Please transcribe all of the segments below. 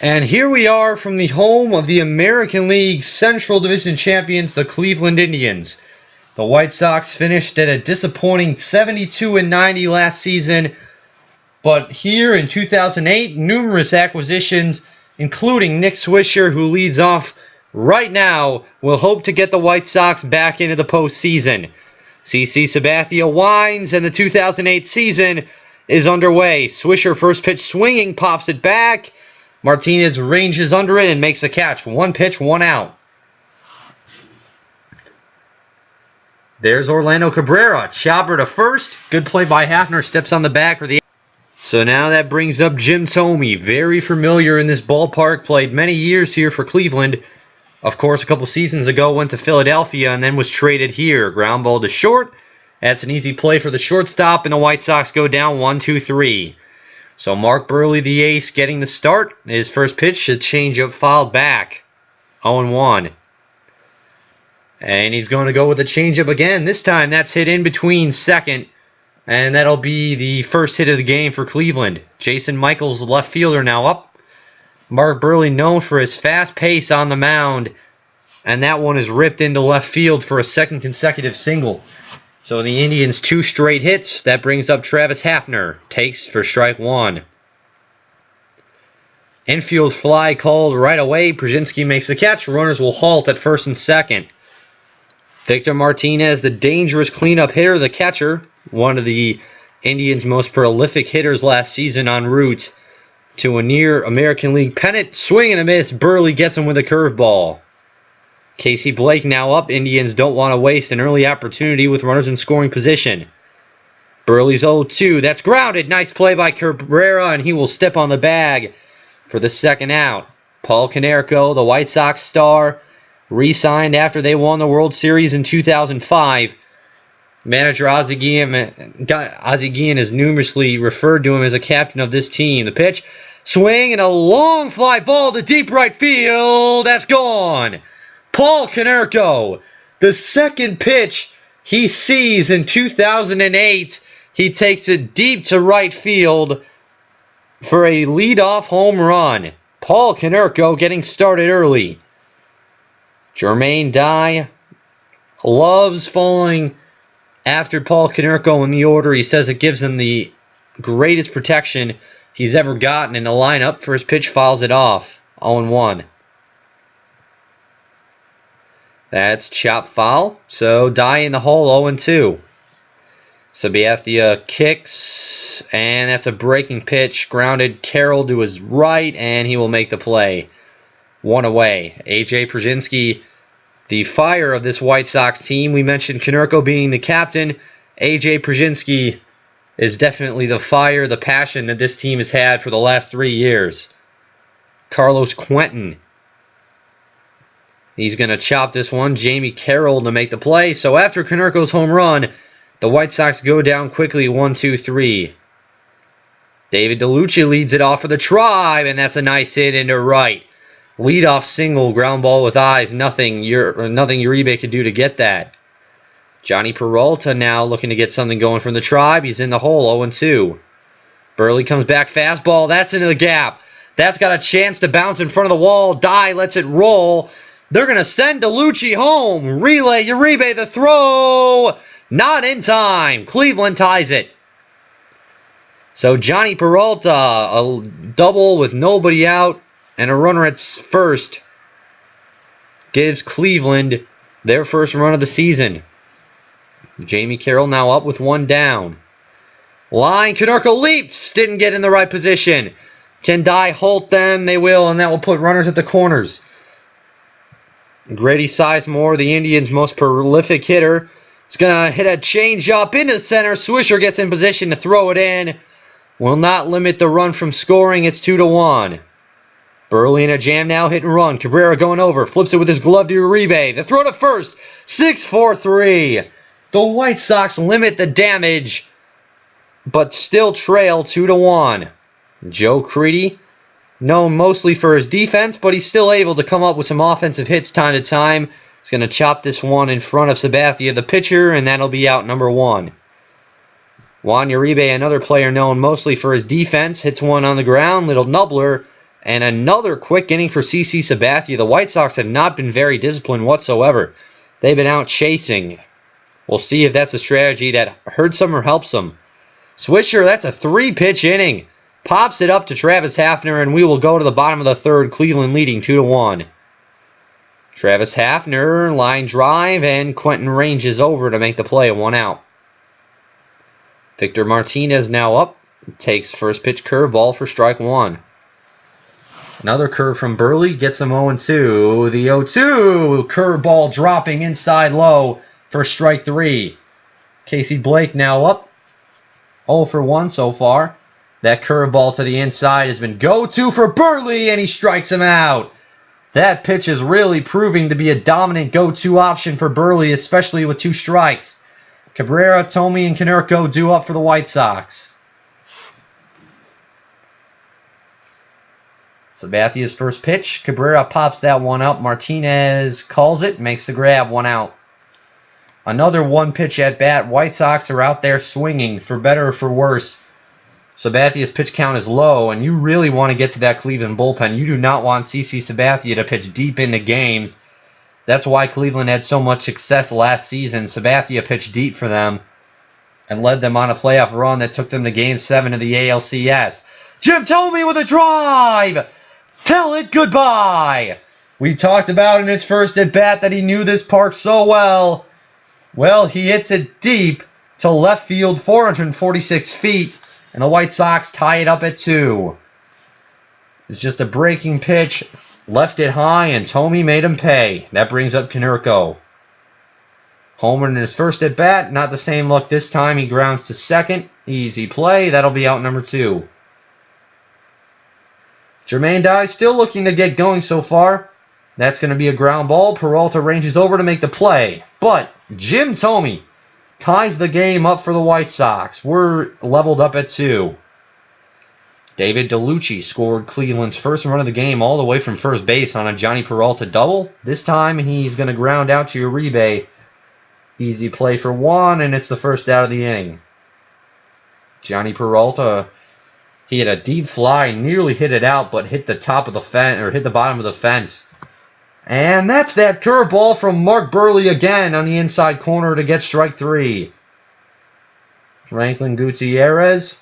And here we are from the home of the American League Central Division champions, the Cleveland Indians. The White Sox finished at a disappointing 72-90 last season, but here in 2008, numerous acquisitions, including Nick Swisher, who leads off right now, will hope to get the White Sox back into the postseason. CC Sabathia winds, and the 2008 season is underway. Swisher first pitch swinging, pops it back. Martinez ranges under it and makes the catch. One pitch, one out. There's Orlando Cabrera. Chopper to first. Good play by Hafner. Steps on the bag for the... So now that brings up Jim Thome. Very familiar in this ballpark. Played many years here for Cleveland. Of course, a couple seasons ago went to Philadelphia and then was traded here. Ground ball to short. That's an easy play for the shortstop, and the White Sox go down 1-2-3. So Mark Buehrle, the ace, getting the start. His first pitch should change up, fouled back. 0-1. And he's going to go with a changeup again. This time that's hit in between second. And that'll be the first hit of the game for Cleveland. Jason Michaels, the left fielder, now up. Mark Buehrle known for his fast pace on the mound. And that one is ripped into left field for a second consecutive single. So the Indians 2 straight hits. That brings up Travis Hafner. Takes for strike one. Infield fly called right away. Brzezinski makes the catch. Runners will halt at first and second. Victor Martinez, the dangerous cleanup hitter, the catcher. One of the Indians' most prolific hitters last season en route to a near American League pennant. Swing and a miss. Buehrle gets him with a curveball. Casey Blake now up. Indians don't want to waste an early opportunity with runners in scoring position. Buehrle's 0-2. That's grounded. Nice play by Cabrera, and he will step on the bag for the second out. Paul Konerko, the White Sox star, re-signed after they won the World Series in 2005. Manager Ozzie Guillen has numerously referred to him as a captain of this team. The pitch, swing, and a long fly ball to deep right field. That's gone. Paul Konerko, the second pitch he sees in 2008, he takes it deep to right field for a leadoff home run. Paul Konerko getting started early. Jermaine Dye loves falling after Paul Konerko in the order. He says it gives him the greatest protection he's ever gotten in the lineup. First pitch fouls it off. 0-1. That's chop foul. So Dye in the hole, 0-2. Sabathia kicks, and that's a breaking pitch. Grounded Carroll to his right, and he will make the play. One away. A.J. Brzezinski, the fire of this White Sox team. We mentioned Konerko being the captain. A.J. Brzezinski is definitely the fire, the passion that this team has had for the last 3 years. Carlos Quentin, he's going to chop this one. Jamie Carroll to make the play. So after Konerko's home run, the White Sox go down quickly 1-2-3. David DeLucia leads it off for the Tribe, and that's a nice hit into right. Leadoff single, ground ball with eyes. Nothing Uribe could do to get that. Johnny Peralta now looking to get something going from the Tribe. He's in the hole, 0-2. Buehrle comes back, fastball. That's into the gap. That's got a chance to bounce in front of the wall. Dye lets it roll. They're going to send DeLucia home. Relay, Uribe, the throw. Not in time. Cleveland ties it. So Johnny Peralta, a double with nobody out and a runner at first, gives Cleveland their first run of the season. Jamie Carroll now up with one down. Line, Konerko leaps. Didn't get in the right position. Can Dye halt them? They will, and that will put runners at the corners. Grady Sizemore, the Indians' most prolific hitter, is going to hit a changeup into the center. Swisher gets in position to throw it in. Will not limit the run from scoring. It's 2-1. Buehrle in a jam now, hit and run. Cabrera going over, flips it with his glove to Uribe. The throw to first, 6-4-3. The White Sox limit the damage, but still trail 2-1. Joe Crede, known mostly for his defense, but he's still able to come up with some offensive hits time to time. He's going to chop this one in front of Sabathia, the pitcher, and that'll be out number 1. Juan Uribe, another player known mostly for his defense, hits one on the ground. Little nubbler And another quick inning for CC Sabathia. The White Sox have not been very disciplined whatsoever. They've been out chasing. We'll see if that's a strategy that hurts them or helps them. Swisher, that's a 3-pitch inning. Pops it up to Travis Hafner, and we will go to the bottom of the third. Cleveland leading 2-1. Travis Hafner, line drive, and Quentin ranges over to make the play, 1 out. Victor Martinez now up. Takes first pitch curveball for strike 1. Another curve from Burley gets him 0-2. The 0-2 curveball dropping inside low for strike 3. Casey Blake now up. 0 for 1 so far. That curveball to the inside has been go-to for Burley, and he strikes him out. That pitch is really proving to be a dominant go-to option for Burley, especially with 2 strikes. Cabrera, Thome, and Konerko due up for the White Sox. Sabathia's first pitch. Cabrera pops that one up. Martinez calls it, makes the grab, 1 out. Another 1-pitch at bat. White Sox are out there swinging, for better or for worse. Sabathia's pitch count is low, and you really want to get to that Cleveland bullpen. You do not want CC Sabathia to pitch deep in the game. That's why Cleveland had so much success last season. Sabathia pitched deep for them and led them on a playoff run that took them to Game 7 of the ALCS. Jim Thome with a drive! Tell it goodbye! We talked about in its first at-bat that he knew this park so well. Well, he hits it deep to left field, 446 feet, and the White Sox tie it up at 2. It's just a breaking pitch, left it high, and Thome made him pay. That brings up Konerko. Homer in his first at-bat, not the same luck this time. He grounds to second. Easy play. That'll be out number 2. Jermaine Dye still looking to get going so far. That's going to be a ground ball. Peralta ranges over to make the play. But Jim Thome ties the game up for the White Sox. We're leveled up at 2. David DeLucci scored Cleveland's first run of the game all the way from first base on a Johnny Peralta double. This time he's going to ground out to Uribe. Easy play for 1, and it's the first out of the inning. Johnny Peralta, he had a deep fly, nearly hit it out, but hit the top of the fence, or hit the bottom of the fence. And that's that curveball from Mark Burley again on the inside corner to get strike 3. Franklin Gutierrez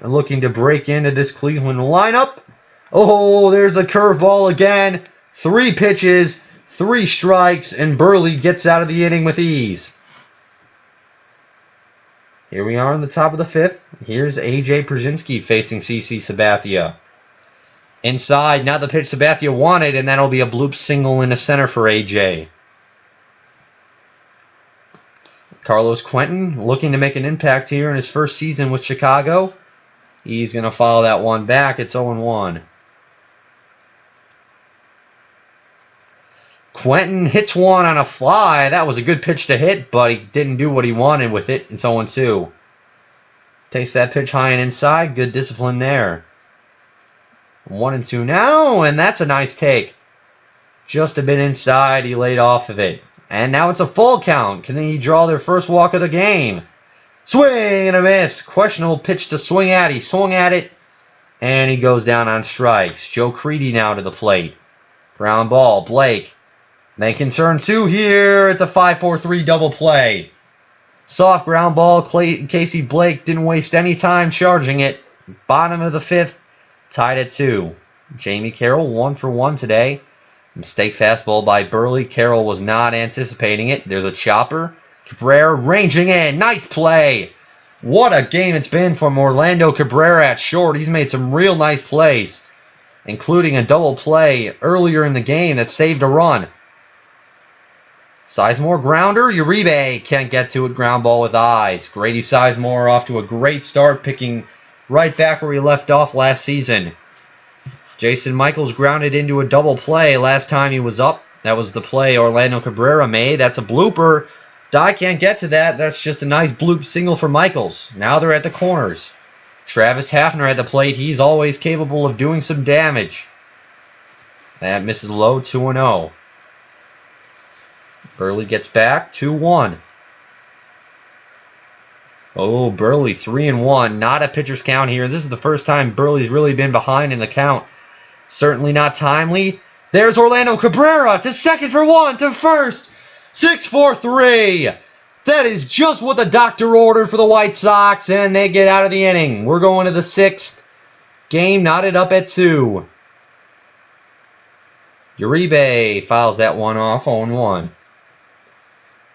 looking to break into this Cleveland lineup. Oh, there's the curveball again. 3 pitches, 3 strikes, and Burley gets out of the inning with ease. Here we are in the top of the 5th. Here's A.J. Przinsky facing CC Sabathia. Inside, not the pitch Sabathia wanted, and that'll be a bloop single in the center for A.J. Carlos Quentin looking to make an impact here in his first season with Chicago. He's going to follow that one back. It's 0-1. Quentin hits one on a fly. That was a good pitch to hit, but he didn't do what he wanted with it. It's 0-2. Takes that pitch high and inside. Good discipline there. 1-2 now, and that's a nice take. Just a bit inside. He laid off of it. And now it's a full count. Can he draw their first walk of the game? Swing and a miss. Questionable pitch to swing at. He swung at it, and he goes down on strikes. Joe Creedy now to the plate. Ground ball. Blake. Making turn 2 here. It's a 5-4-3 double play. Soft ground ball. Casey Blake didn't waste any time charging it. Bottom of the 5th. Tied at 2. Jamie Carroll 1 for 1 today. Mistake fastball by Burley. Carroll was not anticipating it. There's a chopper. Cabrera ranging in. Nice play. What a game it's been from Orlando Cabrera at short. He's made some real nice plays, including a double play earlier in the game that saved a run. Sizemore grounder. Uribe can't get to it. Ground ball with eyes. Grady Sizemore off to a great start, picking right back where he left off last season. Jason Michaels grounded into a double play last time he was up. That was the play Orlando Cabrera made. That's a blooper. Dye can't get to that. That's just a nice bloop single for Michaels. Now they're at the corners. Travis Hafner at the plate. He's always capable of doing some damage. That misses low, 2-0. Burley gets back, 2-1. Oh, Burley 3-1. Not a pitcher's count here. This is the first time Burley's really been behind in the count Certainly not timely. There's Orlando Cabrera to second for one, to first. 6-4-3. That is just what the doctor ordered for the White Sox, and they get out of the inning. We're going to the 6th. Game knotted up at 2. Uribe fouls that one off, 0-1.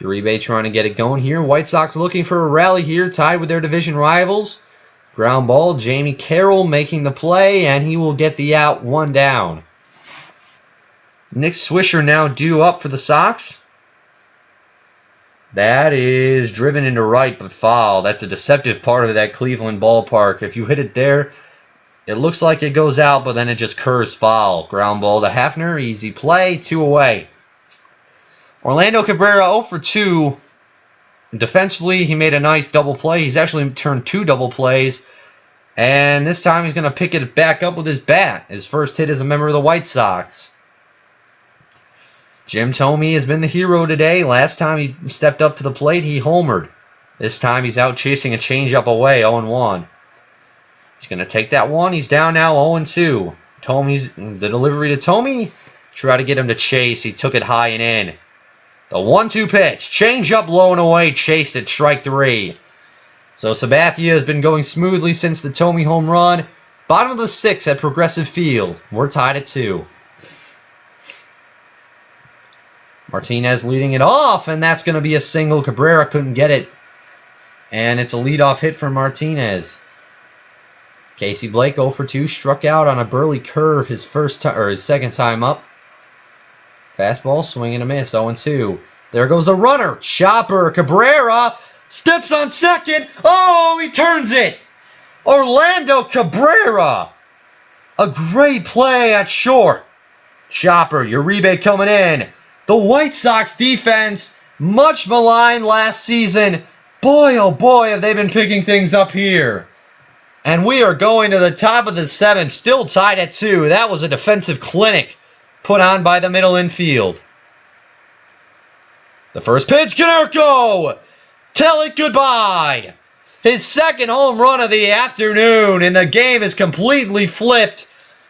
Uribe trying to get it going here. White Sox looking for a rally here, tied with their division rivals. Ground ball, Jamie Carroll making the play, and he will get the out, 1 down. Nick Swisher now due up for the Sox. That is driven into right, but foul. That's a deceptive part of that Cleveland ballpark. If you hit it there, it looks like it goes out, but then it just curves foul. Ground ball to Hafner, easy play, 2 away. Orlando Cabrera 0 for 2. Defensively, he made a nice double play. He's actually turned 2 double plays. And this time he's going to pick it back up with his bat. His first hit as a member of the White Sox. Jim Thome has been the hero today. Last time he stepped up to the plate, he homered. This time he's out chasing a changeup away, 0-1. He's going to take that one. He's down now, 0-2. The delivery to Thome. Try to get him to chase. He took it high and in. The 1-2 pitch. Changeup low and away. Chased it. Strike 3. So Sabathia has been going smoothly since the Thome home run. Bottom of the 6th at Progressive Field. We're tied at 2. Martinez leading it off, and that's going to be a single. Cabrera couldn't get it. And it's a leadoff hit for Martinez. Casey Blake 0 for 2, struck out on a Burley curve his second time up. Fastball, swing and a miss, 0-2. There goes a runner. Chopper, Cabrera steps on second. Oh, he turns it. Orlando Cabrera. A great play at short. Chopper, Uribe coming in. The White Sox defense, much maligned last season. Boy, oh boy, have they been picking things up here. And we are going to the top of the 7th, still tied at 2. That was a defensive clinic put on by the middle infield. The first pitch, Konerko! Tell it goodbye! His second home run of the afternoon, and the game is completely flipped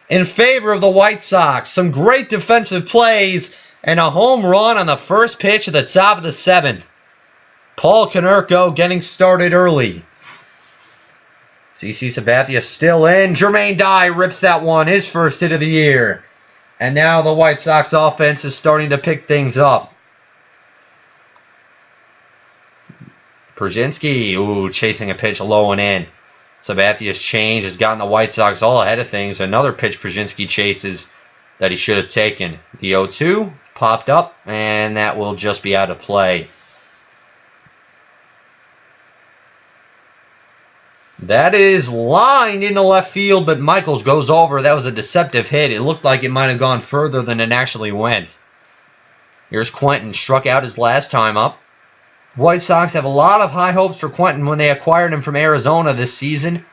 in favor of the White Sox. Some great defensive plays and a home run on the first pitch at the top of the 7th. Paul Konerko getting started early. CC Sabathia still in. Jermaine Dye rips that one, his first hit of the year. And now the White Sox offense is starting to pick things up. Przynski, chasing a pitch low and in. Sabathia's change has gotten the White Sox all ahead of things. Another pitch Przynski chases that he should have taken. The 0-2 popped up, and that will just be out of play. That is lined into left field, but Michaels goes over. That was a deceptive hit. It looked like it might have gone further than it actually went. Here's Quentin, struck out his last time up. White Sox have a lot of high hopes for Quentin when they acquired him from Arizona this season.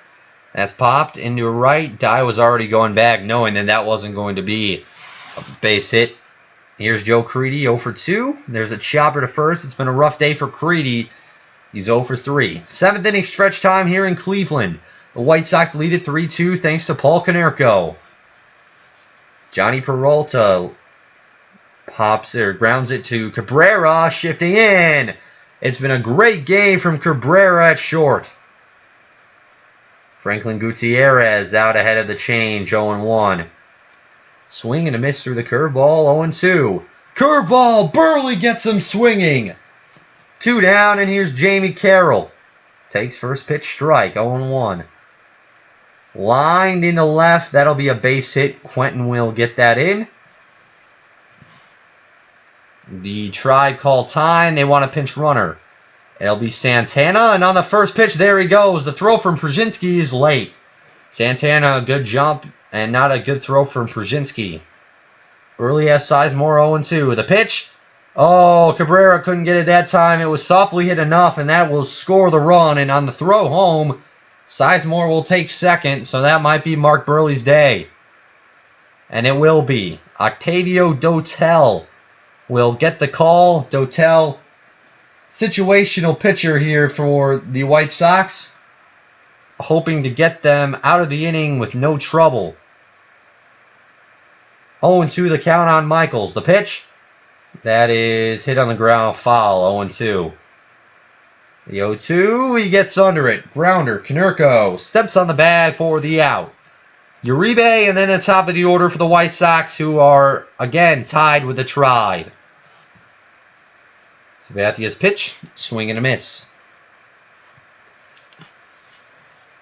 That's popped into right. Dye was already going back, knowing that that wasn't going to be a base hit. Here's Joe Creedy, 0 for 2. There's a chopper to first. It's been a rough day for Creedy. He's 0 for 3. 7th inning stretch time here in Cleveland. The White Sox lead it 3-2 thanks to Paul Konerko. Johnny Peralta grounds it to Cabrera, shifting in. It's been a great game from Cabrera at short. Franklin Gutierrez out ahead of the change, 0-1. Swing and a miss through the curveball, 0-2. Curveball, Burley gets him swinging. 2 down, and here's Jamie Carroll. Takes first pitch strike, 0-1. Lined into left, that'll be a base hit. Quentin will get that in. The try call time, they want a pinch runner. It'll be Santana, and on the first pitch, there he goes. The throw from Przynski is late. Santana, a good jump, and not a good throw from Przynski. Burley has Sizemore 0-2. The pitch, oh, Cabrera couldn't get it that time. It was softly hit enough, and that will score the run. And on the throw home, Sizemore will take second, so that might be Mark Burley's day. And it will be. Octavio Dotel will get the call. Dotel, situational pitcher here for the White Sox, hoping to get them out of the inning with no trouble. 0-2 the count on Michaels. The pitch, that is hit on the ground, foul, 0-2. The 0-2, he gets under it. Grounder, Konerko steps on the bag for the out. Uribe, and then the top of the order for the White Sox, who are, again, tied with the Tribe. Sabathia's pitch, swing and a miss.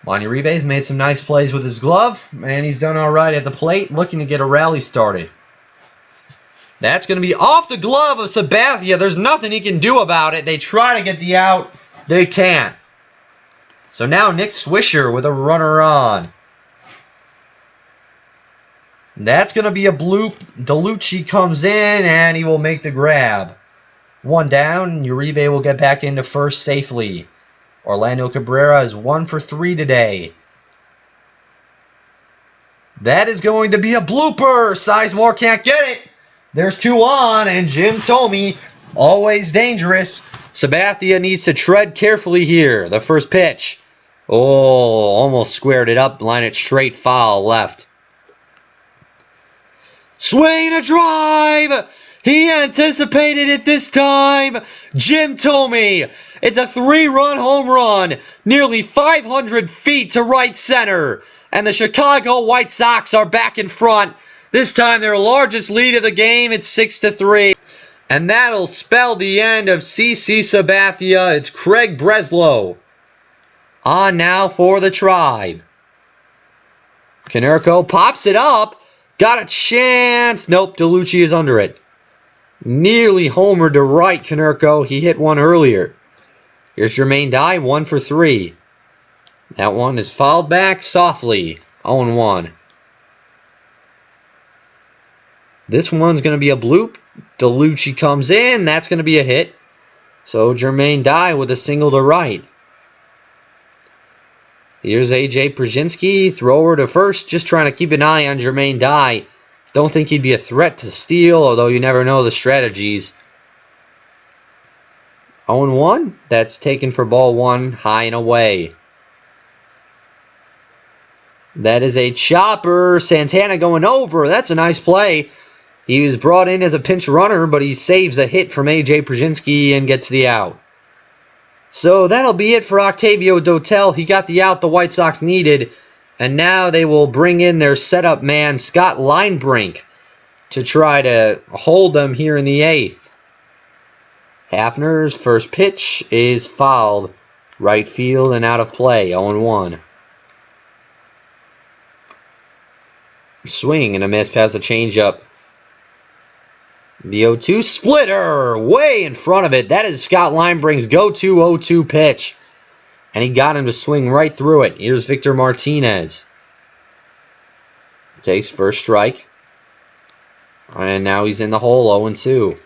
Juan Uribe's made some nice plays with his glove, and he's done all right at the plate, looking to get a rally started. That's going to be off the glove of Sabathia. There's nothing he can do about it. They try to get the out. They can't. So now Nick Swisher with a runner on. That's going to be a bloop. DeLucci comes in, and he will make the grab. One down. Uribe will get back into first safely. Orlando Cabrera is 1 for 3 today. That is going to be a blooper. Sizemore can't get it. There's 2 on, and Jim Thome, always dangerous. Sabathia needs to tread carefully here. The first pitch. Oh, almost squared it up. Line it straight, foul left. Swing a drive. He anticipated it this time. Jim Thome. It's a 3-run home run. Nearly 500 feet to right center. And the Chicago White Sox are back in front. This time their largest lead of the game. It's 6-3. And that'll spell the end of CC Sabathia. It's Craig Breslow on now for the Tribe. Konerko pops it up. Got a chance. Nope, DeLucci is under it. Nearly homered to right, Konerko. He hit one earlier. Here's Jermaine Dye, 1 for 3. That one is fouled back softly. 0-1. This one's going to be a bloop. DeLucci comes in. That's going to be a hit. So Jermaine Dye with a single to right. Here's A.J. Przynski. Thrower to first. Just trying to keep an eye on Jermaine Dye. Don't think he'd be a threat to steal, although you never know the strategies. 0-1. That's taken for ball 1. High and away. That is a chopper. Santana going over. That's a nice play. He was brought in as a pinch runner, but he saves a hit from A.J. Przynski and gets the out. So that'll be it for Octavio Dotel. He got the out the White Sox needed. And now they will bring in their setup man, Scott Linebrink, to try to hold them here in the 8th. Hafner's first pitch is fouled. Right field and out of play, 0-1. Swing and a miss past the changeup. The 0-2 splitter way in front of it. That is Scott Linebrink's go-to 0-2 pitch. And he got him to swing right through it. Here's Victor Martinez. Takes first strike. And now he's in the hole, 0-2.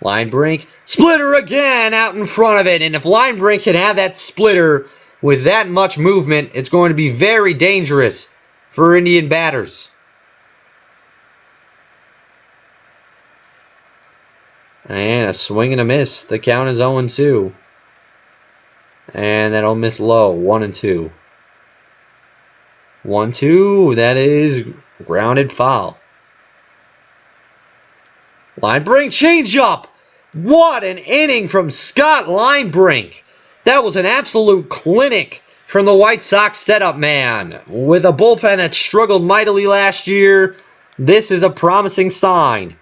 Linebrink, splitter again out in front of it. And if Linebrink can have that splitter with that much movement, it's going to be very dangerous for Indian batters. And a swing and a miss. The count is 0-2. And that'll miss low. 1-2. 1-2. That is grounded foul. Linebrink changeup. What an inning from Scott Linebrink. That was an absolute clinic from the White Sox setup man. With a bullpen that struggled mightily last year, this is a promising sign.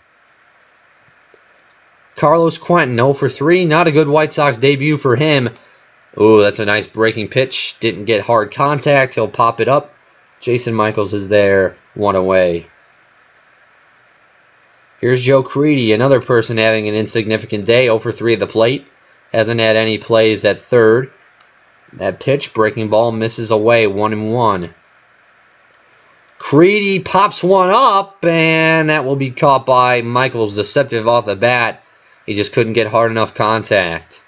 Carlos Quentin, 0 for 3. Not a good White Sox debut for him. Ooh, that's a nice breaking pitch. Didn't get hard contact. He'll pop it up. Jason Michaels is there. 1 away. Here's Joe Creedy, another person having an insignificant day. 0 for 3 at the plate. Hasn't had any plays at third. That pitch, breaking ball, misses away. 1-1. Creedy pops one up, and that will be caught by Michaels. Deceptive off the bat. He just couldn't get hard enough contact.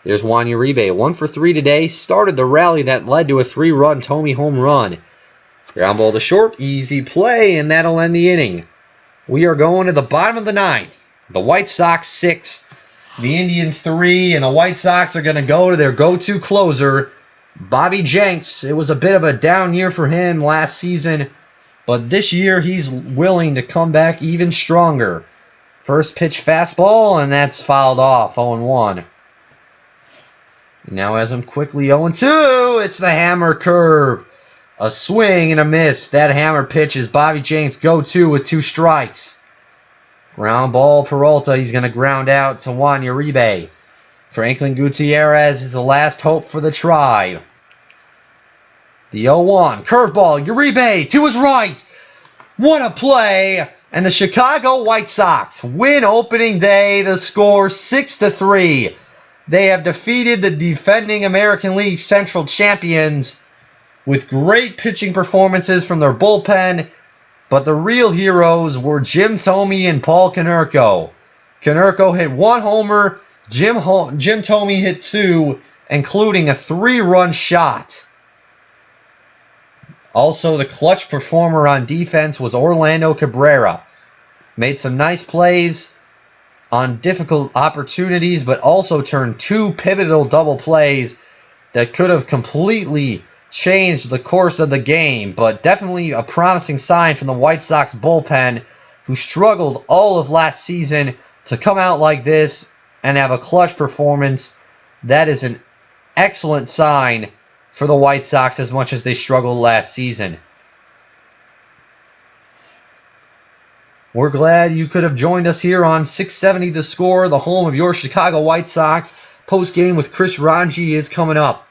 There's Juan Uribe. 1 for 3 today. Started the rally that led to a 3-run Thome home run. Ground ball to short. Easy play, and that'll end the inning. We are going to the bottom of the 9th. The White Sox 6. The Indians 3. And the White Sox are going to go to their go-to closer, Bobby Jenks. It was a bit of a down year for him last season. But this year, he's willing to come back even stronger. First pitch fastball, and that's fouled off, 0-1. Now as I'm quickly 0-2, it's the hammer curve. A swing and a miss. That hammer pitch is Bobby Jenks' go-to with 2 strikes. Ground ball, Peralta. He's going to ground out to Juan Uribe. Franklin Gutierrez is the last hope for the Tribe. The 0-1. Curveball. Uribe to his right. What a play. And the Chicago White Sox win opening day. The score 6-3. They have defeated the defending American League Central champions with great pitching performances from their bullpen. But the real heroes were Jim Thome and Paul Konerko. Konerko hit 1 homer. Jim Thome hit 2, including a 3-run shot. Also, the clutch performer on defense was Orlando Cabrera. Made some nice plays on difficult opportunities, but also turned 2 pivotal double plays that could have completely changed the course of the game. But definitely a promising sign from the White Sox bullpen, who struggled all of last season, to come out like this and have a clutch performance. That is an excellent sign for the White Sox, as much as they struggled last season. We're glad you could have joined us here on 670 The Score, the home of your Chicago White Sox. Post-game with Chris Ranji is coming up.